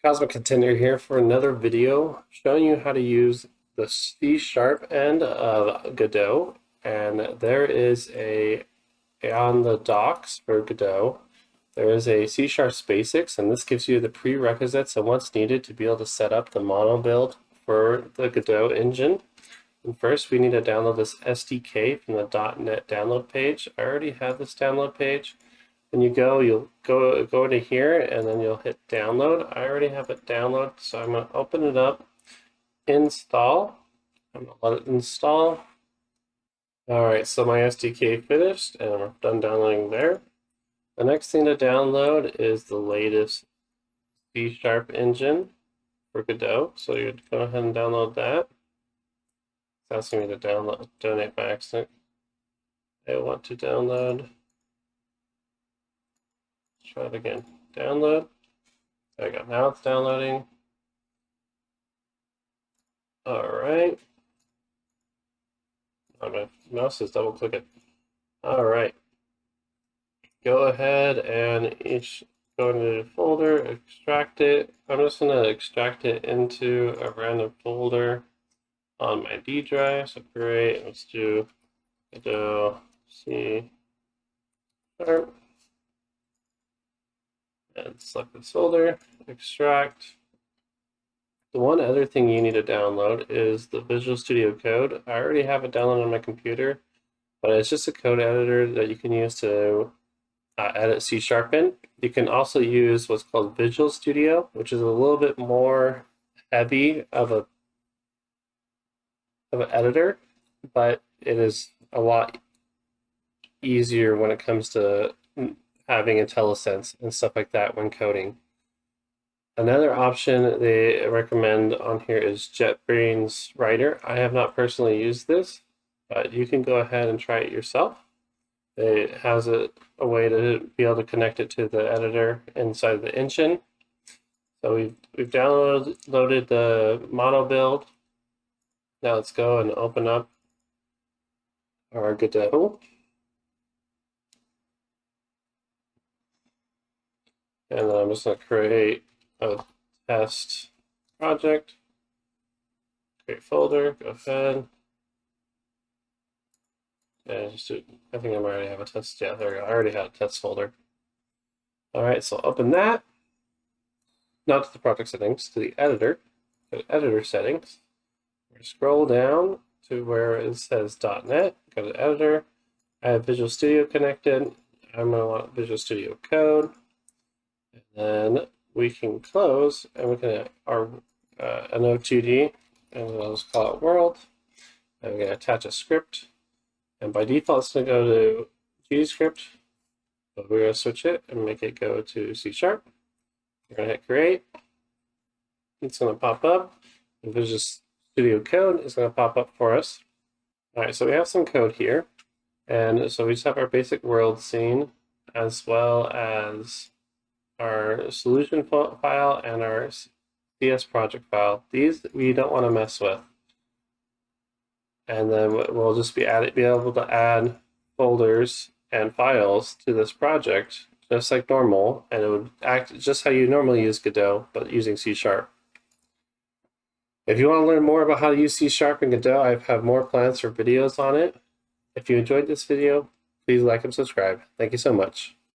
Cosmic Contender here for another video showing you how to use the C sharp end of Godot. And there is on the docs for Godot, there is a C sharp basics, and this gives you the prerequisites and what's needed to be able to set up the mono build for the Godot engine. And first, we need to download this SDK from the .NET download page. I already have this download page. When you'll go to here and then you'll hit download. I already have it downloaded, so I'm going to open it up, install. I'm going to let it install. All right, so my SDK finished and we're done downloading there. The next thing to download is the latest C# engine for Godot. So you go ahead and download that. It's asking me to donate by accident. I want to download. Try it again. Download. There we go. Now it's downloading. All right. My mouse is double clicking. All right. Go ahead and go into the folder, extract it. I'm just going to extract it into a random folder on my D drive. So great. Let's do Godot C#. And select this folder, extract. The one other thing you need to download is the Visual Studio Code. I already have it downloaded on my computer, but it's just a code editor that you can use to edit C# in. You can also use what's called Visual Studio, which is a little bit more heavy of an editor, but it is a lot easier when it comes to having IntelliSense and stuff like that when coding. Another option they recommend on here is JetBrains Writer. I have not personally used this, but you can go ahead and try it yourself. It has a way to be able to connect it to the editor inside of the engine. So we've downloaded the mono build. Now let's go and open up our Godot. And then I'm just going to create a test project, create folder, go ahead. And just do, I think I already have a test. Yeah, there we go. I already had a test folder. All right, so open that. Not to the project settings, to the editor. Go to editor settings. Scroll down to where it says .NET. Go to editor. I have Visual Studio connected. I'm going to want Visual Studio Code. And then we can close and we can our Node2D, and I'll just call it world. And we're going to attach a script. And by default, it's going to go to GScript. But we're going to switch it and make it go to C#. We're going to hit create. It's going to pop up. The Visual Studio Code is going to pop up for us. All right, so we have some code here. And so we just have our basic world scene as well as our solution file and our CS project file. These we don't want to mess with. And then we'll just be able to add folders and files to this project just like normal, and it would act just how you normally use Godot, but using C#. If you want to learn more about how to use C# in Godot, I have more plans for videos on it. If you enjoyed this video, please like and subscribe. Thank you so much.